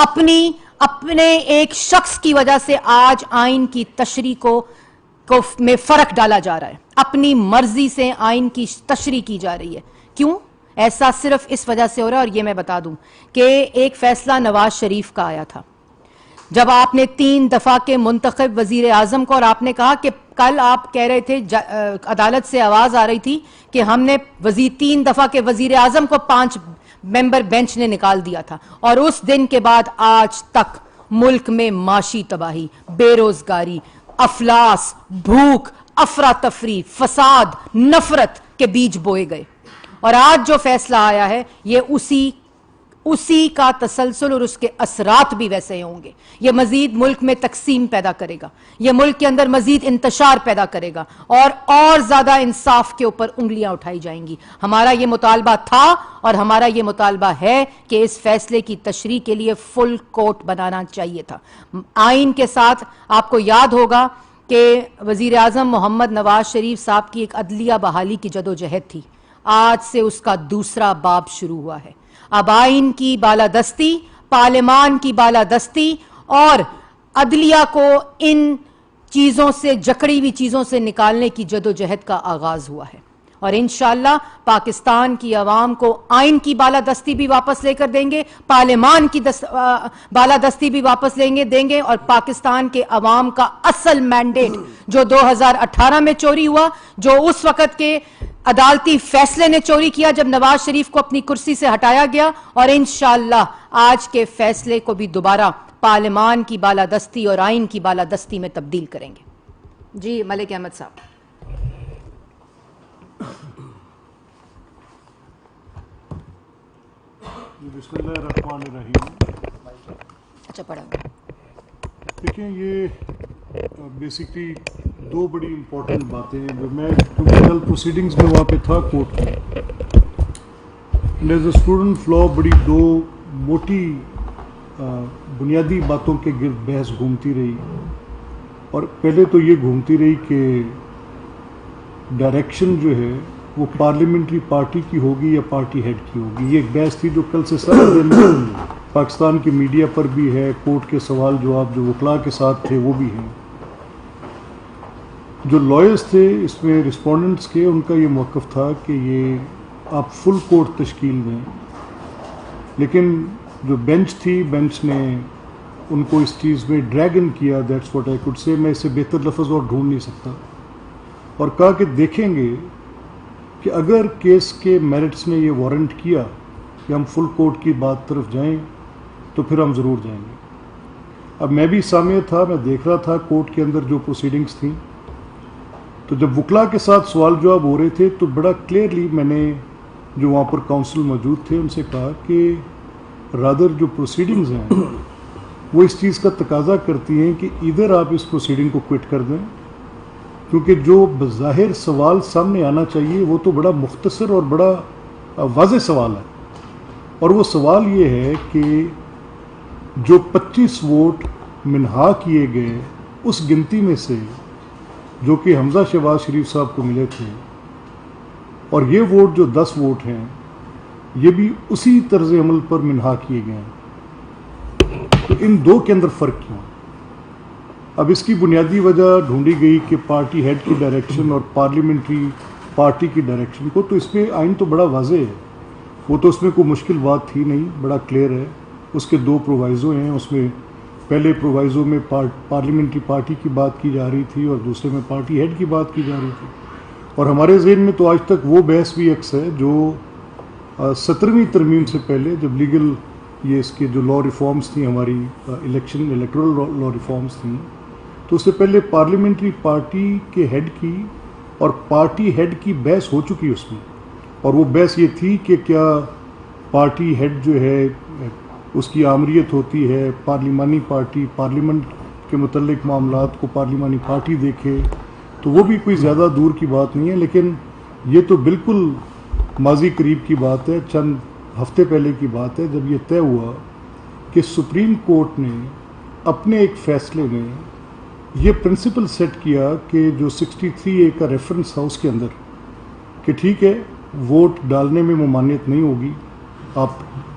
اپنے ایک شخص کی وجہ سے آج آئین کی تشریح کو میں فرق ڈالا جا رہا ہے. اپنی مرضی سے آئین کی تشریح کی جا رہی ہے. کیوں؟ ایسا صرف اس وجہ سے ہو رہا ہے. اور یہ میں بتا دوں کہ ایک فیصلہ نواز شریف کا آیا تھا جب آپ نے 3 دفعہ کے منتخب وزیر اعظم کو، اور آپ نے کہا کہ کل آپ کہہ رہے تھے عدالت سے آواز آ رہی تھی کہ ہم نے 3 دفعہ کے وزیر اعظم کو 5 ممبر بینچ نے نکال دیا تھا، اور اس دن کے بعد آج تک ملک میں معاشی تباہی، بے روزگاری، افلاس، بھوک، افراتفری، فساد، نفرت کے بیج بوئے گئے. اور آج جو فیصلہ آیا ہے یہ اسی کا تسلسل اور اس کے اثرات بھی ویسے ہوں گے. یہ مزید ملک میں تقسیم پیدا کرے گا، یہ ملک کے اندر مزید انتشار پیدا کرے گا، اور زیادہ انصاف کے اوپر انگلیاں اٹھائی جائیں گی. ہمارا یہ مطالبہ تھا اور ہمارا یہ مطالبہ ہے کہ اس فیصلے کی تشریح کے لیے فل کورٹ بنانا چاہیے تھا. آئین کے ساتھ آپ کو یاد ہوگا کہ وزیر اعظم محمد نواز شریف صاحب کی ایک عدلیہ بحالی کی جدوجہد تھی. آج سے اس کا دوسرا باب شروع ہوا ہے. اب آئین کی بالادستی، پارلیمان کی بالادستی اور عدلیہ کو ان چیزوں سے، جکڑی ہوئی چیزوں سے نکالنے کی جدوجہد کا آغاز ہوا ہے. اور انشاءاللہ پاکستان کی عوام کو آئین کی بالادستی بھی واپس لے کر دیں گے، پارلیمان کی بالادستی بھی واپس دیں گے، اور پاکستان کے عوام کا اصل مینڈیٹ جو 2018 میں چوری ہوا، جو اس وقت کے عدالتی فیصلے نے چوری کیا جب نواز شریف کو اپنی کرسی سے ہٹایا گیا، اور انشاءاللہ آج کے فیصلے کو بھی دوبارہ پارلیمان کی بالادستی اور آئین کی بالادستی میں تبدیل کریں گے. جی ملک احمد صاحب. بسم اللہ الرحمن الرحیم. اچھا پڑھا. دیکھیں یہ بیسکلی 2 بڑی امپورٹنٹ باتیں ہیں جو میں کیونکہ کل پروسیڈنگز میں وہاں پہ تھا کورٹ میں، as a student of law بڑی 2 موٹی بنیادی باتوں کے گرد بحث گھومتی رہی. اور پہلے تو یہ گھومتی رہی کہ ڈائریکشن جو ہے وہ پارلیمنٹری پارٹی کی ہوگی یا پارٹی ہیڈ کی ہوگی. یہ ایک بحث تھی جو کل سے سارا دن پاکستان کی میڈیا پر بھی ہے، کورٹ کے سوال جواب جو وکلاء کے ساتھ تھے وہ بھی ہیں. جو لائرز تھے اس میں رسپونڈنٹس کے، ان کا یہ موقف تھا کہ یہ آپ فل کورٹ تشکیل دیں، لیکن جو بینچ تھی، بینچ نے ان کو اس چیز میں ڈریگ ان کیا. دیٹس واٹ آئی کوڈ سے. میں اس سے بہتر لفظ اور ڈھونڈ نہیں سکتا. اور کہا کہ دیکھیں گے کہ اگر کیس کے میرٹس نے یہ وارنٹ کیا کہ ہم فل کورٹ کی بات طرف جائیں تو پھر ہم ضرور جائیں گے. اب میں بھی سامع تھا، میں دیکھ رہا تھا کورٹ کے اندر جو پروسیڈنگز تھیں. تو جب وکلاء کے ساتھ سوال جواب ہو رہے تھے تو بڑا کلیئرلی میں نے جو وہاں پر کاؤنسل موجود تھے ان سے کہا کہ رادر جو پروسیڈنگز ہیں وہ اس چیز کا تقاضا کرتی ہیں کہ ادھر آپ اس پروسیڈنگ کو کوئٹ کر دیں، کیونکہ جو بظاہر سوال سامنے آنا چاہیے وہ تو بڑا مختصر اور بڑا واضح سوال ہے. اور وہ سوال یہ ہے کہ جو 25 ووٹ منہا کیے گئے اس گنتی میں سے جو کہ حمزہ شہباز شریف صاحب کو ملے تھے، اور یہ ووٹ جو 10 ووٹ ہیں یہ بھی اسی طرز عمل پر منہا کیے گئے ہیں. تو ان 2 کے اندر فرق کیوں؟ اب اس کی بنیادی وجہ ڈھونڈی گئی کہ پارٹی ہیڈ کی ڈائریکشن اور پارلیمنٹری پارٹی کی ڈائریکشن کو. تو اس پہ آئین تو بڑا واضح ہے، وہ تو اس میں کوئی مشکل بات تھی نہیں، بڑا کلیئر ہے. اس کے 2 پرووائزو ہیں. اس میں پہلے پرووائزو میں پارلیمنٹری پارٹی کی بات کی جا رہی تھی اور دوسرے میں پارٹی ہیڈ کی بات کی جا رہی تھی. اور ہمارے ذہن میں تو آج تک وہ بحث بھی عکس ہے جو 17ویں ترمیم سے پہلے جب لیگل یہ اس کے جو لا ریفارمز تھیں، ہماری الیکٹورل لا ریفارمز تھیں، تو اس سے پہلے پارلیمنٹری پارٹی کے ہیڈ کی اور پارٹی ہیڈ کی بحث ہو چکی اس میں. اور وہ بحث یہ تھی کہ کیا پارٹی ہیڈ جو ہے اس کی آمریت ہوتی ہے پارلیمانی پارٹی، پارلیمنٹ کے متعلق معاملات کو پارلیمانی پارٹی دیکھے. تو وہ بھی کوئی زیادہ دور کی بات نہیں ہے، لیکن یہ تو بالکل ماضی قریب کی بات ہے، چند ہفتے پہلے کی بات ہے جب یہ طے ہوا کہ سپریم کورٹ نے اپنے ایک فیصلے میں یہ پرنسپل سیٹ کیا کہ جو 63A کا ریفرنس تھا اس کے اندر کہ ٹھیک ہے ووٹ ڈالنے میں ممانعت نہیں ہوگی، آپ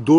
2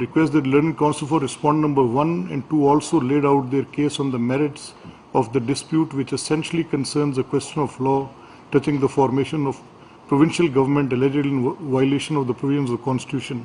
request that learned counsel for respondent number 1 and 2 also laid out their case on the merits of the dispute which essentially concerns a question of law touching the formation of provincial government allegedly in violation of the provisions of the constitution।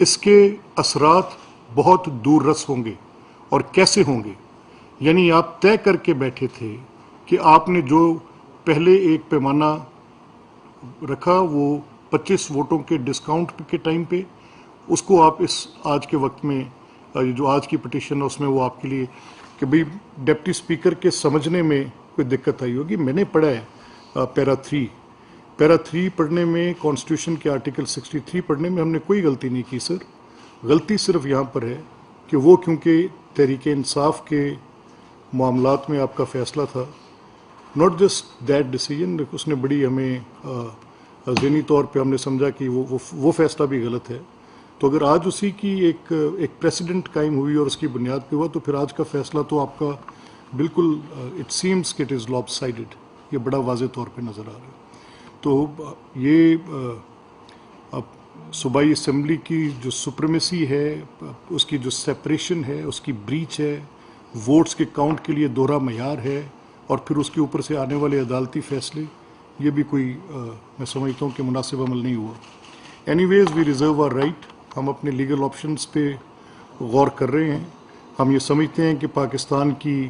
اس کے اثرات بہت دور رس ہوں گے اور کیسے ہوں گے. یعنی آپ طے کر کے بیٹھے تھے کہ آپ نے جو پہلے ایک پیمانہ رکھا وہ 25 ووٹوں کے ڈسکاؤنٹ کے ٹائم پہ، اس کو آپ اس آج کے وقت میں جو آج کی پٹیشن ہے اس میں وہ آپ کے لیے کہ بھئی ڈپٹی اسپیکر کے سمجھنے میں کوئی دقت آئی ہوگی. میں نے پڑھا ہے پیرا 3 پڑھنے میں، کانسٹیٹیوشن کے آرٹیکل 63 پڑھنے میں ہم نے کوئی غلطی نہیں کی سر. غلطی صرف یہاں پر ہے کہ وہ کیونکہ تحریک انصاف کے معاملات میں آپ کا فیصلہ تھا، ناٹ جسٹ دیٹ ڈیسیجن، اس نے بڑی ہمیں ذہنی طور پہ ہم نے سمجھا کہ وہ فیصلہ بھی غلط ہے. تو اگر آج اسی کی ایک پریسیڈنٹ قائم ہوئی اور اس کی بنیاد پہ ہوا تو پھر آج کا فیصلہ تو آپ کا بالکل اٹ سیمز کہ اٹ از لاپ سائڈڈ، یہ بڑا واضح طور پہ نظر آ رہا ہے. تو یہ صوبائی اسمبلی کی جو سپریمیسی ہے، اس کی جو سیپریشن ہے، اس کی بریچ ہے، ووٹس کے کاؤنٹ کے لیے دوہرا معیار ہے، اور پھر اس کے اوپر سے آنے والے عدالتی فیصلے، یہ بھی کوئی میں سمجھتا ہوں کہ مناسب عمل نہیں ہوا. Anyways we reserve our right. ہم اپنے لیگل آپشنز پہ غور کر رہے ہیں. ہم یہ سمجھتے ہیں کہ پاکستان کی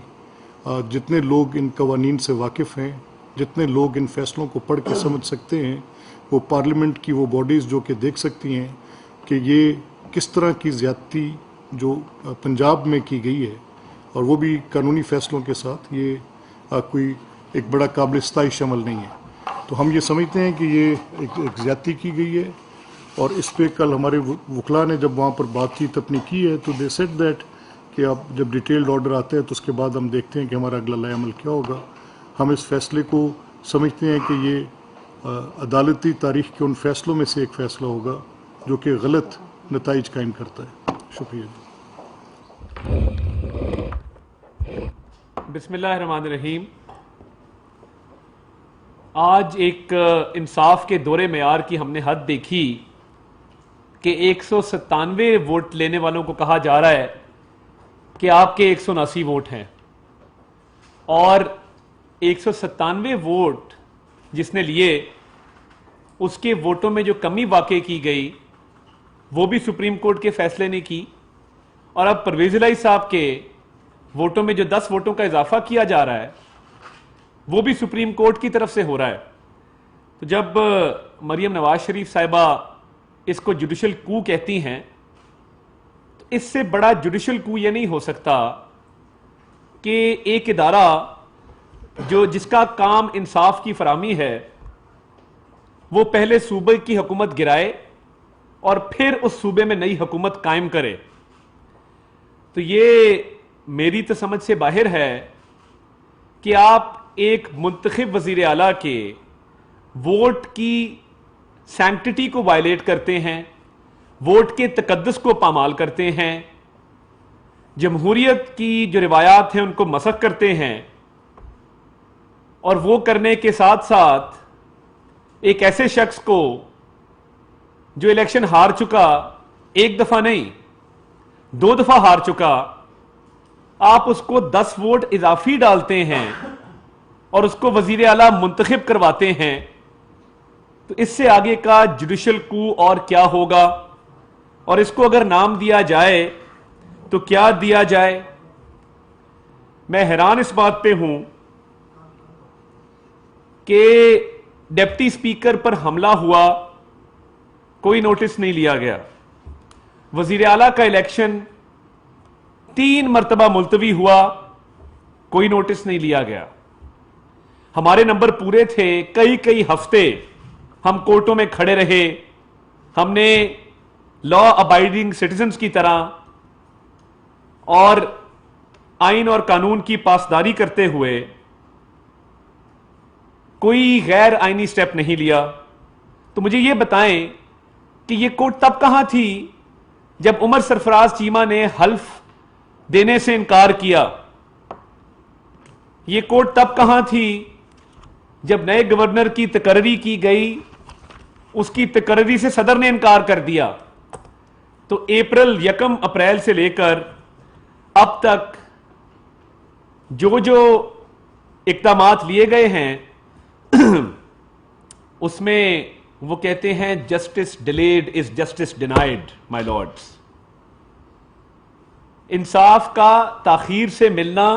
جتنے لوگ ان قوانین سے واقف ہیں، جتنے لوگ ان فیصلوں کو پڑھ کے سمجھ سکتے ہیں، وہ پارلیمنٹ کی وہ باڈیز جو کہ دیکھ سکتی ہیں کہ یہ کس طرح کی زیادتی جو پنجاب میں کی گئی ہے، اور وہ بھی قانونی فیصلوں کے ساتھ، یہ کوئی ایک بڑا قابل ستائش عمل نہیں ہے. تو ہم یہ سمجھتے ہیں کہ یہ ایک زیادتی کی گئی ہے، اور اس پہ کل ہمارے وکلاء نے جب وہاں پر بات چیت اپنی کی ہے تو دے سیڈ دیٹ کہ اب جب ڈیٹیلڈ آرڈر آتے ہیں تو اس کے بعد ہم دیکھتے ہیں کہ ہمارا اگلا لائے عمل کیا ہوگا. ہم اس فیصلے کو سمجھتے ہیں کہ یہ عدالتی تاریخ کے ان فیصلوں میں سے ایک فیصلہ ہوگا جو کہ غلط نتائج قائم کرتا ہے. شکریہ. بسم اللہ الرحمن الرحیم. آج ایک انصاف کے دورے معیار کی ہم نے حد دیکھی کہ 197 ووٹ لینے والوں کو کہا جا رہا ہے کہ آپ کے 179 ووٹ ہیں، اور 197 ووٹ جس نے لیے اس کے ووٹوں میں جو کمی واقع کی گئی وہ بھی سپریم کورٹ کے فیصلے نے کی، اور اب پرویز الہی صاحب کے ووٹوں میں جو 10 ووٹوں کا اضافہ کیا جا رہا ہے وہ بھی سپریم کورٹ کی طرف سے ہو رہا ہے. تو جب مریم نواز شریف صاحبہ اس کو جوڈیشل کو کہتی ہیں تو اس سے بڑا جوڈیشل کو یہ نہیں ہو سکتا کہ ایک ادارہ جس کا کام انصاف کی فراہمی ہے وہ پہلے صوبے کی حکومت گرائے اور پھر اس صوبے میں نئی حکومت قائم کرے. تو یہ میری تو سمجھ سے باہر ہے کہ آپ ایک منتخب وزیر اعلیٰ کے ووٹ کی سینکٹیٹی کو وائلیٹ کرتے ہیں، ووٹ کے تقدس کو پامال کرتے ہیں، جمہوریت کی جو روایات ہیں ان کو مسخ کرتے ہیں، اور وہ کرنے کے ساتھ ساتھ ایک ایسے شخص کو جو الیکشن ہار چکا، ایک دفعہ نہیں 2 دفعہ ہار چکا، آپ اس کو 10 ووٹ اضافی ڈالتے ہیں اور اس کو وزیر اعلیٰ منتخب کرواتے ہیں. تو اس سے آگے کا جوڈیشل کو اور کیا ہوگا، اور اس کو اگر نام دیا جائے تو کیا دیا جائے. میں حیران اس بات پہ ہوں کہ ڈپٹی اسپیکر پر حملہ ہوا، کوئی نوٹس نہیں لیا گیا. وزیر اعلیٰ کا الیکشن 3 مرتبہ ملتوی ہوا، کوئی نوٹس نہیں لیا گیا. ہمارے نمبر پورے تھے، کئی ہفتے ہم کورٹوں میں کھڑے رہے، ہم نے لا ابائڈنگ سٹیزنز کی طرح اور آئین اور قانون کی پاسداری کرتے ہوئے کوئی غیر آئینی سٹیپ نہیں لیا. تو مجھے یہ بتائیں کہ یہ کورٹ تب کہاں تھی جب عمر سرفراز چیمہ نے حلف دینے سے انکار کیا؟ یہ کورٹ تب کہاں تھی جب نئے گورنر کی تقرری کی گئی، اس کی تقرری سے صدر نے انکار کر دیا؟ تو 1 اپریل سے لے کر اب تک جو اقدامات لیے گئے ہیں اس میں وہ کہتے ہیں justice delayed is justice denied my Lord's. انصاف کا تاخیر سے ملنا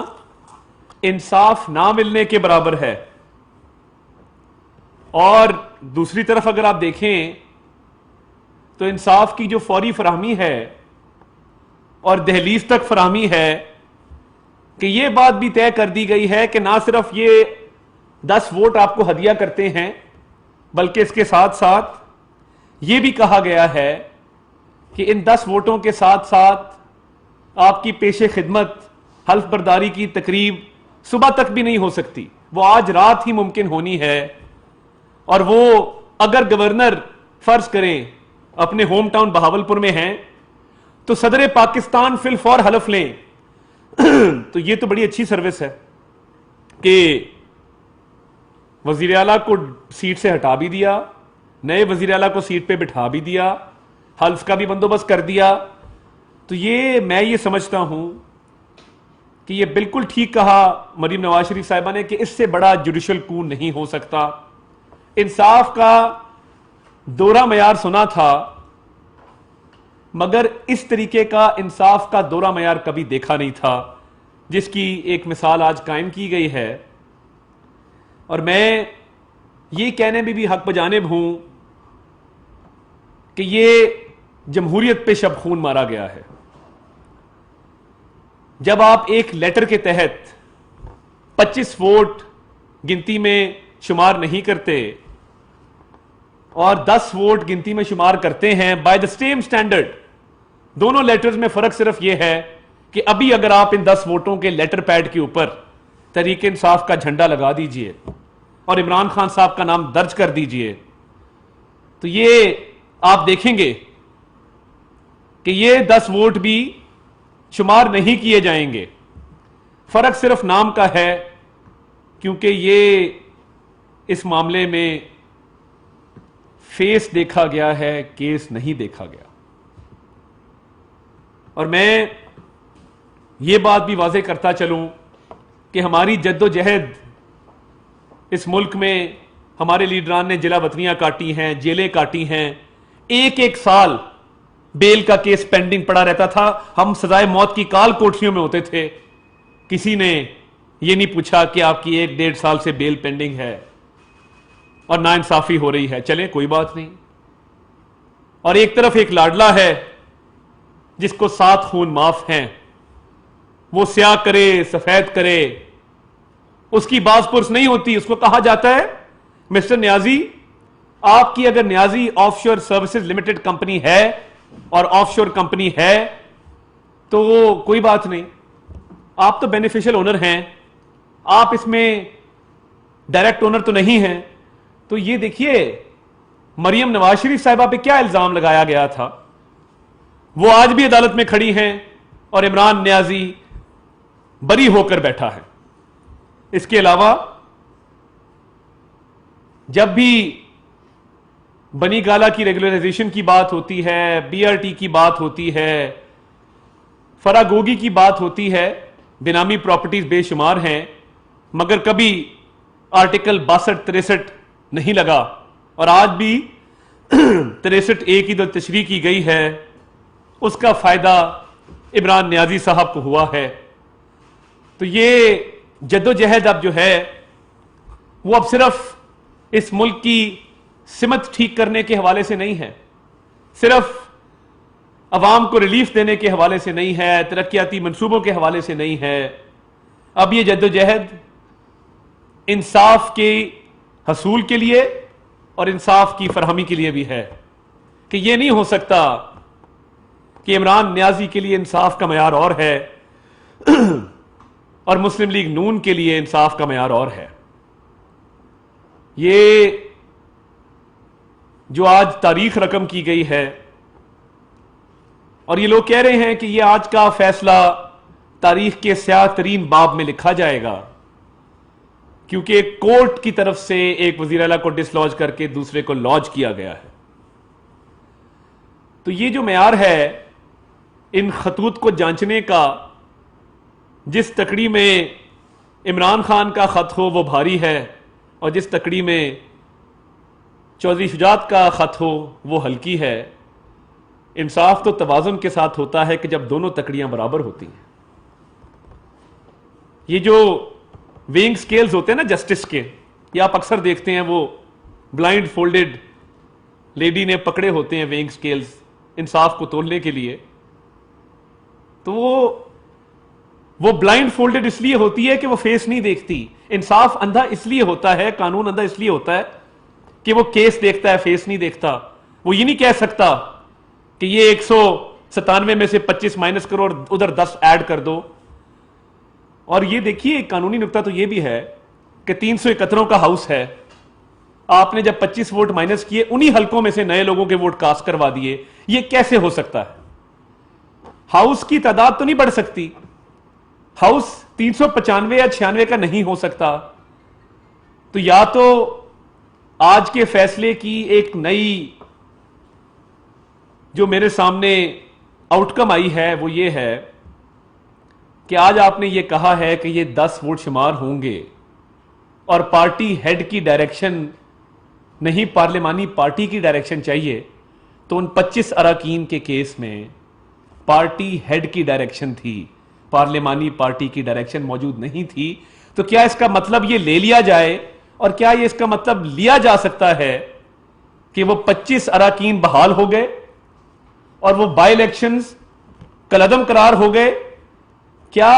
انصاف نہ ملنے کے برابر ہے. اور دوسری طرف اگر آپ دیکھیں تو انصاف کی جو فوری فراہمی ہے اور دہلیز تک فراہمی ہے کہ یہ بات بھی طے کر دی گئی ہے کہ نہ صرف یہ 10 ووٹ آپ کو ہدیہ کرتے ہیں بلکہ اس کے ساتھ ساتھ یہ بھی کہا گیا ہے کہ ان 10 ووٹوں کے ساتھ ساتھ آپ کی پیش خدمت حلف برداری کی تقریب صبح تک بھی نہیں ہو سکتی، وہ آج رات ہی ممکن ہونی ہے. اور وہ اگر گورنر فرض کریں اپنے ہوم ٹاؤن بہاولپور میں ہیں تو صدر پاکستان فی الفور حلف لیں تو یہ تو بڑی اچھی سروس ہے کہ وزیر اعلیٰ کو سیٹ سے ہٹا بھی دیا، نئے وزیر اعلیٰ کو سیٹ پہ بٹھا بھی دیا، حلف کا بھی بندوبست کر دیا. تو میں یہ سمجھتا ہوں کہ یہ بالکل ٹھیک کہا مریم نواز شریف صاحبہ نے کہ اس سے بڑا جوڈیشل کو نہیں ہو سکتا. انصاف کا دورہ معیار سنا تھا مگر اس طریقے کا انصاف کا دورہ معیار کبھی دیکھا نہیں تھا جس کی ایک مثال آج قائم کی گئی ہے. اور میں یہ کہنے میں بھی حق بجانب ہوں کہ یہ جمہوریت پہ شب خون مارا گیا ہے. جب آپ ایک لیٹر کے تحت 25 ووٹ گنتی میں شمار نہیں کرتے اور 10 ووٹ گنتی میں شمار کرتے ہیں بائی دا سیم سٹینڈرڈ، دونوں لیٹرز میں فرق صرف یہ ہے کہ ابھی اگر آپ ان 10 ووٹوں کے لیٹر پیڈ کے اوپر تحریک انصاف کا جھنڈا لگا دیجئے اور عمران خان صاحب کا نام درج کر دیجئے تو یہ آپ دیکھیں گے کہ یہ 10 ووٹ بھی شمار نہیں کیے جائیں گے. فرق صرف نام کا ہے کیونکہ یہ اس معاملے میں فیس دیکھا گیا ہے، کیس نہیں دیکھا گیا. اور میں یہ بات بھی واضح کرتا چلوں کہ ہماری جد و جہد اس ملک میں ہمارے لیڈران نے جلا وطنیاں کاٹی ہیں، جیلیں کاٹی ہیں، ایک سال بیل کا کیس پینڈنگ پڑا رہتا تھا. ہم سزائے موت کی کال کوٹریوں میں ہوتے تھے، کسی نے یہ نہیں پوچھا کہ آپ کی 1-1.5 سال سے بیل پینڈنگ ہے اور ناانصافی ہو رہی ہے. چلیں کوئی بات نہیں. اور ایک طرف ایک لاڈلا ہے جس کو 7 خون معاف ہیں، وہ سیاہ کرے سفید کرے اس کی باز پرس نہیں ہوتی. اس کو کہا جاتا ہے مسٹر نیازی آپ کی اگر نیازی آف شور سروسز لمیٹڈ کمپنی ہے اور آف شور کمپنی ہے تو کوئی بات نہیں، آپ تو بینیفیشل اونر ہیں، آپ اس میں ڈائریکٹ اونر تو نہیں ہیں. تو یہ دیکھیے مریم نواز شریف صاحبہ پہ کیا الزام لگایا گیا تھا، وہ آج بھی عدالت میں کھڑی ہیں اور عمران نیازی بری ہو کر بیٹھا ہے. اس کے علاوہ جب بھی بنی گالا کی ریگولرائزیشن کی بات ہوتی ہے، بی آر ٹی کی بات ہوتی ہے، فراگوگی کی بات ہوتی ہے، بینامی پراپرٹیز بے شمار ہیں مگر کبھی آرٹیکل 62-63 نہیں لگا. اور آج بھی 63A کی جو تشریح کی گئی ہے اس کا فائدہ عمران نیازی صاحب کو ہوا ہے. تو یہ جد و جہد اب جو ہے وہ اب صرف اس ملک کی سمت ٹھیک کرنے کے حوالے سے نہیں ہے، صرف عوام کو ریلیف دینے کے حوالے سے نہیں ہے، ترقیاتی منصوبوں کے حوالے سے نہیں ہے. اب یہ جد و جہد انصاف کے حصول کے لیے اور انصاف کی فراہمی کے لیے بھی ہے کہ یہ نہیں ہو سکتا کہ عمران نیازی کے لیے انصاف کا معیار اور ہے اور مسلم لیگ نون کے لیے انصاف کا معیار اور ہے. یہ جو آج تاریخ رقم کی گئی ہے اور یہ لوگ کہہ رہے ہیں کہ یہ آج کا فیصلہ تاریخ کے سیاہ ترین باب میں لکھا جائے گا کیونکہ ایک کورٹ کی طرف سے ایک وزیر اعلیٰ کو ڈس لاج کر کے دوسرے کو لاج کیا گیا ہے. تو یہ جو معیار ہے ان خطوط کو جانچنے کا، جس تکڑی میں عمران خان کا خط ہو وہ بھاری ہے اور جس تکڑی میں چودھری شجاعت کا خط ہو وہ ہلکی ہے. انصاف تو توازن کے ساتھ ہوتا ہے کہ جب دونوں تکڑیاں برابر ہوتی ہیں. یہ جو ویئنگ سکیلز ہوتے ہیں نا جسٹس کے، یہ آپ اکثر دیکھتے ہیں، وہ بلائنڈ فولڈڈ لیڈی نے پکڑے ہوتے ہیں ویئنگ سکیلز انصاف کو تولنے کے لیے. تو وہ بلائنڈ فولڈڈ اس لیے ہوتی ہے کہ وہ فیس نہیں دیکھتی. انصاف اندھا اس لیے ہوتا ہے، قانون اندھا اس لیے ہوتا ہے کہ وہ کیس دیکھتا ہے، فیس نہیں دیکھتا. وہ یہ نہیں کہہ سکتا کہ یہ 197 میں سے 25 مائنس کرو اور ادھر 10 ایڈ کر دو. اور یہ دیکھیے قانونی نکتہ تو یہ بھی ہے کہ 371 کا ہاؤس ہے، آپ نے جب 25 ووٹ مائنس کیے انہی حلقوں میں سے نئے لوگوں کے ووٹ کاسٹ کروا دیے. یہ کیسے ہو سکتا ہے؟ ہاؤس کی تعداد تو نہیں بڑھ سکتی، ہاؤس 395 یا 96 کا نہیں ہو سکتا. تو یا تو آج کے فیصلے کی ایک نئی جو میرے سامنے آؤٹ کم آئی ہے وہ یہ ہے کہ آج آپ نے یہ کہا ہے کہ یہ 10 ووٹ شمار ہوں گے اور پارٹی ہیڈ کی ڈائریکشن نہیں، پارلیمانی پارٹی کی ڈائریکشن چاہیے. تو ان 25 اراکین کے کیس میں پارٹی ہیڈ کی ڈائریکشن تھی، پارلیمانی پارٹی کی ڈائریکشن موجود نہیں تھی. تو کیا اس کا مطلب یہ لے لیا جائے اور کیا یہ اس کا مطلب لیا جا سکتا ہے کہ وہ 25 اراکین بحال ہو گئے اور وہ بائی الیکشنز کالعدم قرار ہو گئے؟ کیا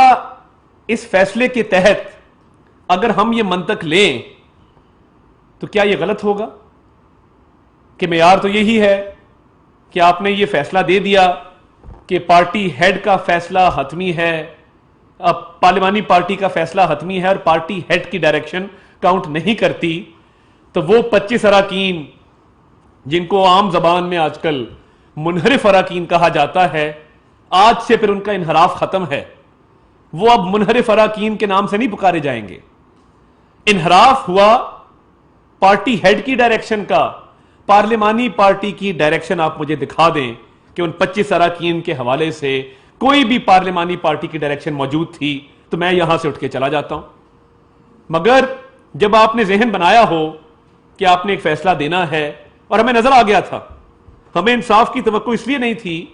اس فیصلے کے تحت اگر ہم یہ منطق لیں تو کیا یہ غلط ہوگا کہ معیار تو یہی ہے کہ آپ نے یہ فیصلہ دے دیا کہ پارٹی ہیڈ کا فیصلہ حتمی ہے، اب پارلیمانی پارٹی کا فیصلہ حتمی ہے اور پارٹی ہیڈ کی ڈائریکشن کاؤنٹ نہیں کرتی. تو وہ 25 اراکین جن کو عام زبان میں آج کل منحرف اراکین کہا جاتا ہے، آج سے پھر ان کا انحراف ختم ہے. وہ اب منحرف اراکین کے نام سے نہیں پکارے جائیں گے. انحراف ہوا پارٹی ہیڈ کی ڈائریکشن کا. پارلیمانی پارٹی کی ڈائریکشن آپ مجھے دکھا دیں کہ ان 25 اراکین کے حوالے سے کوئی بھی پارلیمانی پارٹی کی ڈائریکشن موجود تھی تو میں یہاں سے اٹھ کے چلا جاتا ہوں. مگر جب آپ نے ذہن بنایا ہو کہ آپ نے ایک فیصلہ دینا ہے، اور ہمیں نظر آ گیا تھا، ہمیں انصاف کی توقع اس لیے نہیں تھی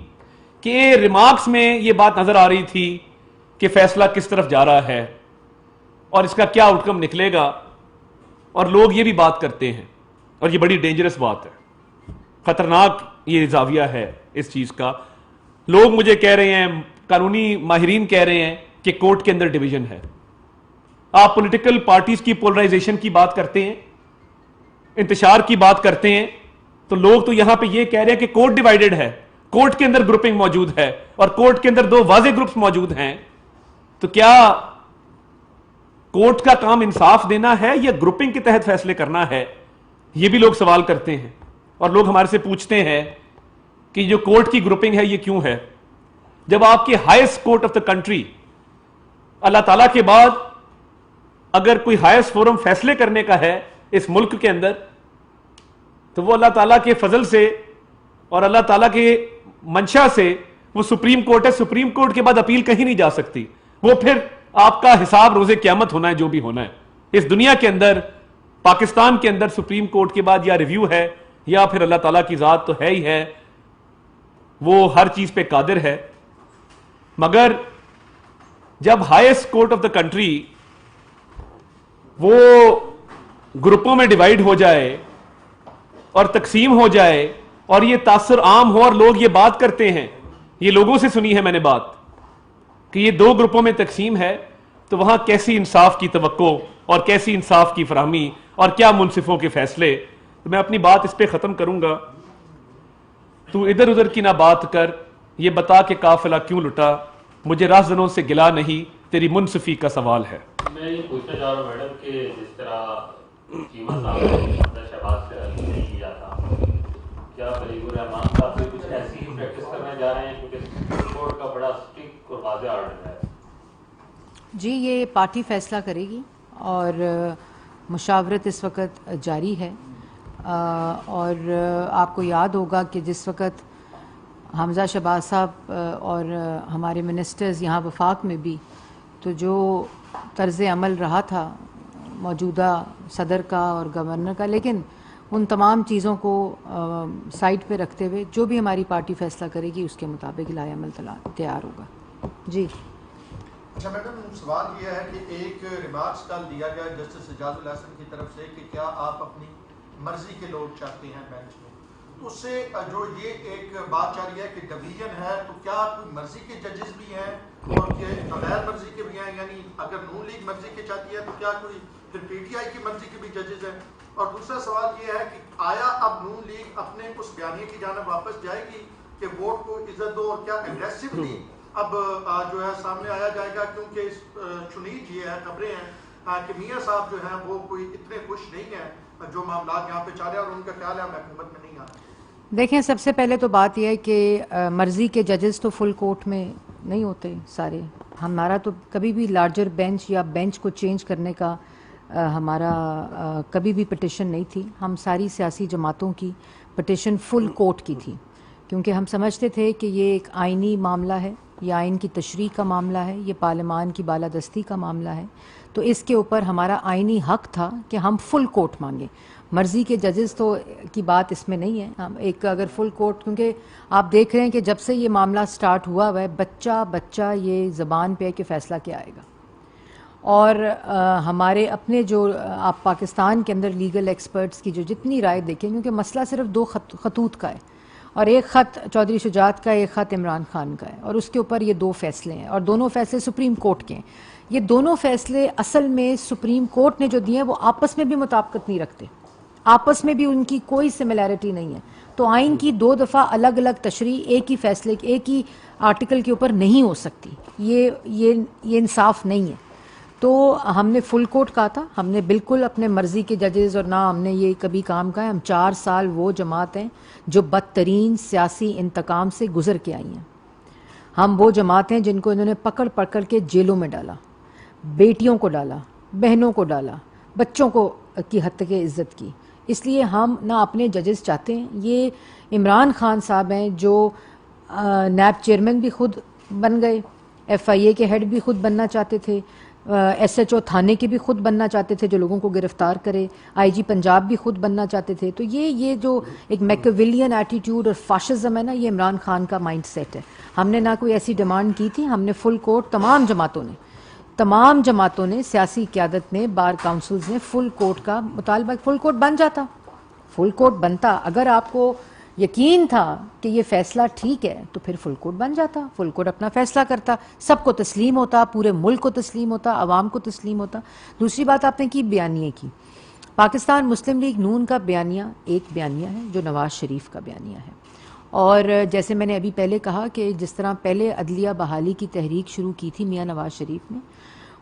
کہ ریمارکس میں یہ بات نظر آ رہی تھی کہ فیصلہ کس طرف جا رہا ہے اور اس کا کیا آؤٹ کم نکلے گا. اور لوگ یہ بھی بات کرتے ہیں اور یہ بڑی ڈینجرس بات ہے، خطرناک یہ زاویہ ہے اس چیز کا. لوگ مجھے کہہ رہے ہیں، قانونی ماہرین کہہ رہے ہیں کہ کورٹ کے اندر ڈویژن ہے. آپ پولیٹیکل پارٹیز کی پولرائزیشن کی بات کرتے ہیں، انتشار کی بات کرتے ہیں، تو لوگ تو یہاں پہ یہ کہہ رہے ہیں کہ کورٹ ڈیوائیڈڈ ہے، کورٹ کے اندر گروپنگ موجود ہے اور کورٹ کے اندر 2 واضح گروپس موجود ہیں. تو کیا کورٹ کا کام انصاف دینا ہے یا گروپنگ کے تحت فیصلے کرنا ہے؟ یہ بھی لوگ سوال کرتے ہیں. اور لوگ ہمارے سے پوچھتے ہیں کہ جو کورٹ کی گروپنگ ہے یہ کیوں ہے، جب آپ کے highest court of the country اللہ تعالیٰ کے بعد اگر کوئی ہائیسٹ فورم فیصلے کرنے کا ہے اس ملک کے اندر تو وہ اللہ تعالیٰ کے فضل سے اور اللہ تعالیٰ کے منشا سے وہ سپریم کورٹ ہے. سپریم کورٹ کے بعد اپیل کہیں نہیں جا سکتی. وہ پھر آپ کا حساب روز قیامت ہونا ہے جو بھی ہونا ہے. اس دنیا کے اندر، پاکستان کے اندر سپریم کورٹ کے بعد یا ریویو ہے یا پھر اللہ تعالیٰ کی ذات تو ہے ہی ہے، وہ ہر چیز پہ قادر ہے. مگر جب highest court of the country وہ گروپوں میں ڈیوائیڈ ہو جائے اور تقسیم ہو جائے اور یہ تاثر عام ہو اور لوگ یہ بات کرتے ہیں، یہ لوگوں سے سنی ہے میں نے بات کہ یہ 2 گروپوں میں تقسیم ہے، تو وہاں کیسی انصاف کی توقع اور کیسی انصاف کی فراہمی اور کیا منصفوں کے فیصلے. تو میں اپنی بات اس پہ ختم کروں گا. تو ادھر ادھر کی نہ بات کر، یہ بتا کہ قافلہ کیوں لٹا، مجھے راہزنوں سے گلا نہیں، تیری منصفی کا سوال ہے. میں یہ پوچھنا چاہ رہا ہوں میڈم کہ جس طرح چیمہ صاحب نے حمزہ شہباز سے عرض نہیں کیا تھا، کیا بلیغ الرحمان صاحب سے کچھ ایسی ہی پریکٹس کرنے جا رہے ہیں کیونکہ سپریم کورٹ کا بڑا اسٹرکٹ اور واضح آرڈر ہے؟ جی یہ پارٹی فیصلہ کرے گی اور مشاورت اس وقت جاری ہے. اور آپ کو یاد ہوگا کہ جس وقت حمزہ شہباز صاحب اور ہمارے منسٹرز یہاں وفاق میں بھی، تو جو طرز عمل رہا تھا موجودہ صدر کا اور گورنر کا، لیکن ان تمام چیزوں کو سائڈ پہ رکھتے ہوئے جو بھی ہماری پارٹی فیصلہ کرے گی اس کے مطابق لائے عمل تیار ہوگا. جی اچھا میڈم، سوال یہ ہے کہ ایک ریمارکس کل دیا گیا جسٹس اعجاز الحسن کی طرف سے کہ کیا آپ اپنی مرضی کے لوگ چاہتے ہیں بینچ میں، تو اس سے جو یہ ایک بات جاری ہے کہ ڈویژن ہے، تو کیا کوئی مرضی کے ججز بھی ہیں اور غیر مرضی کے بھی ہیں؟ یعنی اگر نون لیگ مرضی کے چاہتی ہے تو کیا کوئی پھر پی ٹی آئی کی مرضی کے بھی ججز ہیں؟ اور دوسرا سوال یہ ہے کہ آیا اب نون لیگ اپنے اس بیانیے کی جانب واپس جائے گی کہ ووٹ کو عزت دو، اور کیا اگریسولی اب جو ہے سامنے آیا جائے گا؟ کیونکہ چنید یہ ہے، خبریں ہیں کہ میاں صاحب جو ہیں وہ کوئی اتنے خوش نہیں ہیں جو معاملات یہاں پہ چل رہے ہیں، اور ان کا خیال ہے میں حکومت میں نہیں آ رہا. دیکھیں، سب سے پہلے تو بات یہ ہے کہ مرضی کے ججز تو فل کورٹ میں نہیں ہوتے سارے. ہمارا تو کبھی بھی لارجر بینچ یا بینچ کو چینج کرنے کا ہمارا کبھی بھی پٹیشن نہیں تھی. ہم ساری سیاسی جماعتوں کی پٹیشن فل کورٹ کی تھی، کیونکہ ہم سمجھتے تھے کہ یہ ایک آئینی معاملہ ہے، یہ آئین کی تشریح کا معاملہ ہے، یہ پارلیمان کی بالادستی کا معاملہ ہے. تو اس کے اوپر ہمارا آئینی حق تھا کہ ہم فل کورٹ مانگیں. مرضی کے ججز تو کی بات اس میں نہیں ہے. ہم ایک اگر فل کورٹ، کیونکہ آپ دیکھ رہے ہیں کہ جب سے یہ معاملہ سٹارٹ ہوا ہے بچہ یہ زبان پہ ہے کہ فیصلہ کیا آئے گا. اور ہمارے اپنے جو آپ پاکستان کے اندر لیگل ایکسپرٹس کی جو جتنی رائے دیکھیں، کیونکہ مسئلہ صرف دو خطوط کا ہے، اور ایک خط چودھری شجاعت کا ہے، ایک خط عمران خان کا ہے، اور اس کے اوپر یہ دو فیصلے ہیں، اور دونوں فیصلے سپریم کورٹ کے ہیں. یہ دونوں فیصلے اصل میں سپریم کورٹ نے جو دیے ہیں وہ آپس میں بھی مطابقت نہیں رکھتے، آپس میں بھی ان کی کوئی سملیرٹی نہیں ہے. تو آئین کی دو دفعہ الگ الگ تشریح ایک ہی فیصلے ایک ہی آرٹیکل کے اوپر نہیں ہو سکتی. یہ انصاف نہیں ہے. تو ہم نے فل کورٹ کہا تھا، ہم نے بالکل اپنے مرضی کے ججز، اور نہ ہم نے یہ کبھی کام کہا ہے. ہم 4 سال وہ جماعت ہیں جو بدترین سیاسی انتقام سے گزر کے آئی ہیں. ہم وہ جماعت ہیں جن کو انہوں نے پکڑ کے جیلوں میں ڈالا، بیٹیوں کو ڈالا، بہنوں کو ڈالا، بچوں کو کی حد کے عزت کی. اس لیے ہم نہ اپنے ججز چاہتے ہیں. یہ عمران خان صاحب ہیں جو نیب چیئرمین بھی خود بن گئے، ایف آئی اے کے ہیڈ بھی خود بننا چاہتے تھے، ایس ایچ او تھانے کے بھی خود بننا چاہتے تھے جو لوگوں کو گرفتار کرے، آئی جی پنجاب بھی خود بننا چاہتے تھے. تو یہ جو ایک میکویلین ایٹیٹیوڈ اور فاشزم ہے نا، یہ عمران خان کا مائنڈ سیٹ ہے. ہم نے نہ کوئی ایسی ڈیمانڈ کی تھی. ہم نے فل کورٹ، تمام جماعتوں نے سیاسی قیادت نے، بار کاؤنسلز نے فل کورٹ کا مطالبہ. فل کورٹ بن جاتا، فل کورٹ بنتا. اگر آپ کو یقین تھا کہ یہ فیصلہ ٹھیک ہے تو پھر فل کورٹ بن جاتا، فل کورٹ اپنا فیصلہ کرتا، سب کو تسلیم ہوتا، پورے ملک کو تسلیم ہوتا، عوام کو تسلیم ہوتا. دوسری بات آپ نے کی بیانیے کی. پاکستان مسلم لیگ نون کا بیانیہ ایک بیانیہ ہے جو نواز شریف کا بیانیہ ہے. اور جیسے میں نے ابھی پہلے کہا کہ جس طرح پہلے عدلیہ بحالی کی تحریک شروع کی تھی میاں نواز شریف نے،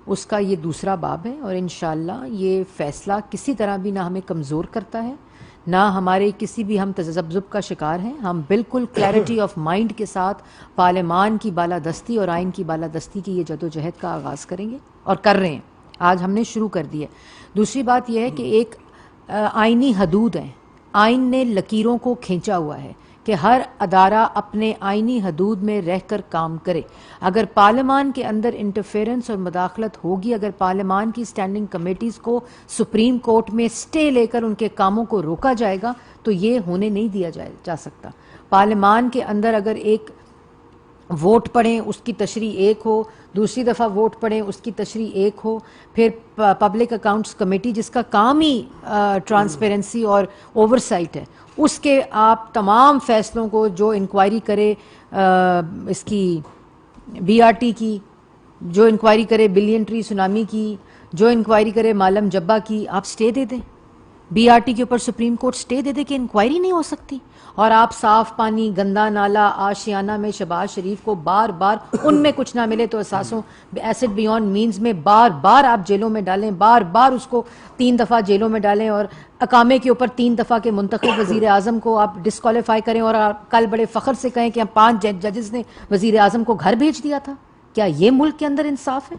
اس کا یہ دوسرا باب ہے. اور انشاءاللہ یہ فیصلہ کسی طرح بھی نہ ہمیں کمزور کرتا ہے، نہ ہمارے کسی بھی ہم تذبذب کا شکار ہیں. ہم بالکل کلیئرٹی آف مائنڈ کے ساتھ پارلیمان کی بالادستی اور آئین کی بالادستی کی یہ جدوجہد کا آغاز کریں گے، اور کر رہے ہیں. آج ہم نے شروع کر دی ہے. دوسری بات یہ ہے کہ ایک آئینی حدود ہے. آئین نے لکیروں کو کھینچا ہوا ہے کہ ہر ادارہ اپنے آئینی حدود میں رہ کر کام کرے. اگر پارلیمان کے اندر انٹرفیرنس اور مداخلت ہوگی، اگر پارلیمان کی اسٹینڈنگ کمیٹیز کو سپریم کورٹ میں سٹے لے کر ان کے کاموں کو روکا جائے گا تو یہ ہونے نہیں دیا جا سکتا. پارلیمان کے اندر اگر ایک ووٹ پڑھیں اس کی تشریح ایک ہو، دوسری دفعہ ووٹ پڑھیں اس کی تشریح ایک ہو، پھر پبلک اکاؤنٹس کمیٹی جس کا کام ہی ٹرانسپیرنسی اور اوورسائٹ ہے، اس کے آپ تمام فیصلوں کو جو انکوائری کرے اس کی بی آر ٹی کی، جو انکوائری کرے بلین ٹری سونامی کی، جو انکوائری کرے مالم جبہ کی، آپ سٹے دے دیں. بی آر ٹی کے اوپر سپریم کورٹ سٹے دے دے کہ انکوائری نہیں ہو سکتی. اور آپ صاف پانی، گندا نالا، آشیانہ میں شہباز شریف کو بار بار ان میں کچھ نہ ملے تو اثاثوں ایسڈ بیونڈ مینز میں بار بار آپ جیلوں میں ڈالیں، بار بار اس کو 3 دفعہ جیلوں میں ڈالیں، اور اقامے کے اوپر 3 دفعہ کے منتخب وزیر اعظم کو آپ ڈسکوالیفائی کریں، اور کل بڑے فخر سے کہیں کہ 5 ججز نے وزیر اعظم کو گھر بھیج دیا تھا. کیا یہ ملک کے اندر انصاف ہے؟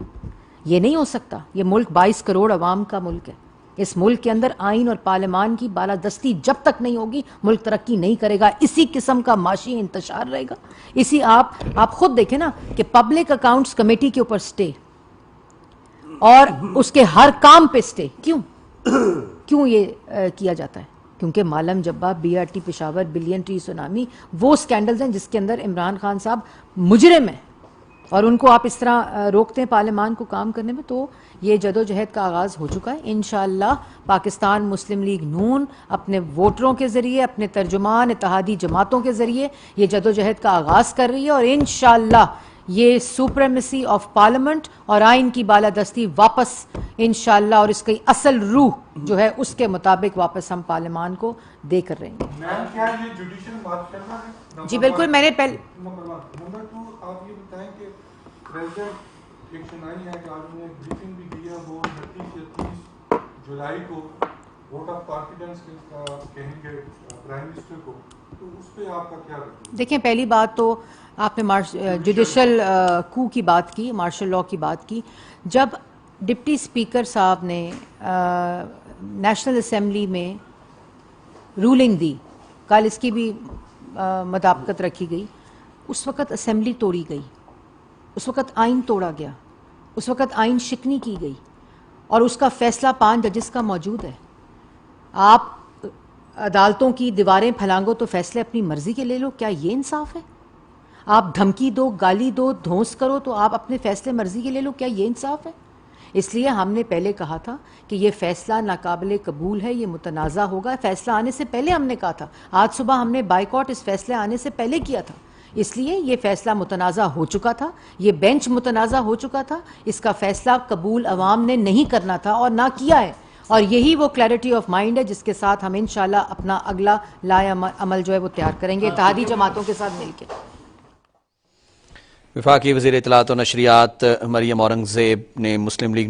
یہ نہیں ہو سکتا. یہ ملک 22 کروڑ عوام کا ملک ہے. اس ملک کے اندر آئین اور پارلیمان کی بالادستی جب تک نہیں ہوگی ملک ترقی نہیں کرے گا. اسی قسم کا معاشی انتشار رہے گا. اسی آپ خود دیکھیں نا کہ پبلک اکاؤنٹس کمیٹی کے اوپر سٹے اور اس کے ہر کام پہ سٹے کیوں یہ کیا جاتا ہے؟ کیونکہ مالم Jabba BRT Peshawar billion tree tsunami وہ سکینڈلز ہیں جس کے اندر عمران خان صاحب مجرم ہیں اور ان کو آپ اس طرح روکتے ہیں پارلیمان کو کام کرنے میں. تو یہ جدوجہد کا آغاز ہو چکا ہے. انشاءاللہ پاکستان مسلم لیگ نون اپنے ووٹروں کے ذریعے اپنے ترجمان اتحادی جماعتوں کے ذریعے یہ جدوجہد کا آغاز کر رہی ہے اور انشاءاللہ یہ سپریمیسی آف پارلیمنٹ اور آئین کی بالادستی واپس انشاءاللہ اور اس کی اصل روح جو ہے اس کے مطابق واپس ہم پارلیمان کو دے کر رہیں گے. میم کیا یہ جوڈیشل مارشل ہے؟ جی بالکل. میں نے نمبر 2 آپ یہ بتائیں کہ پریزیڈنٹ ایک سنائی ہے کہ آج انہیں بریفنگ بھی دی ہے وہ 29 یا 30 جولائی کو ووٹ آف کانفیڈنس کہیں گے پرائم منسٹر کو, تو اس پہ آپ کا کیا رہتا ہے؟ دیکھیں پہلی بات تو آپ نے جوڈیشل کو کی بات کی, مارشل لاء کی بات کی. جب ڈپٹی اسپیکر صاحب نے نیشنل اسمبلی میں رولنگ دی, کل اس کی بھی مطابقت رکھی گئی, اس وقت اسمبلی توڑی گئی, اس وقت آئین توڑا گیا, اس وقت آئین شکنی کی گئی اور اس کا فیصلہ 5 ججز کا موجود ہے. آپ عدالتوں کی دیواریں پھلانگو تو فیصلے اپنی مرضی کے لے لو, کیا یہ انصاف ہے؟ آپ دھمکی دو, گالی دو, دھونس کرو تو آپ اپنے فیصلے مرضی کے لے لو, کیا یہ انصاف ہے؟ اس لیے ہم نے پہلے کہا تھا کہ یہ فیصلہ ناقابل قبول ہے, یہ متنازع ہوگا. فیصلہ آنے سے پہلے ہم نے کہا تھا, آج صبح ہم نے بائیکاٹ اس فیصلے آنے سے پہلے کیا تھا. اس لیے یہ فیصلہ متنازع ہو چکا تھا, یہ بینچ متنازع ہو چکا تھا, اس کا فیصلہ قبول عوام نے نہیں کرنا تھا اور نہ کیا ہے. اور یہی وہ کلیئرٹی آف مائنڈ ہے جس کے ساتھ ہم انشاءاللہ اپنا اگلا لائے عمل جو ہے وہ تیار کریں گے اتحادی جماعتوں کے ساتھ مل کے. وفاقی وزیر اطلاعات و نشریات مریم اورنگزیب نے مسلم لیگ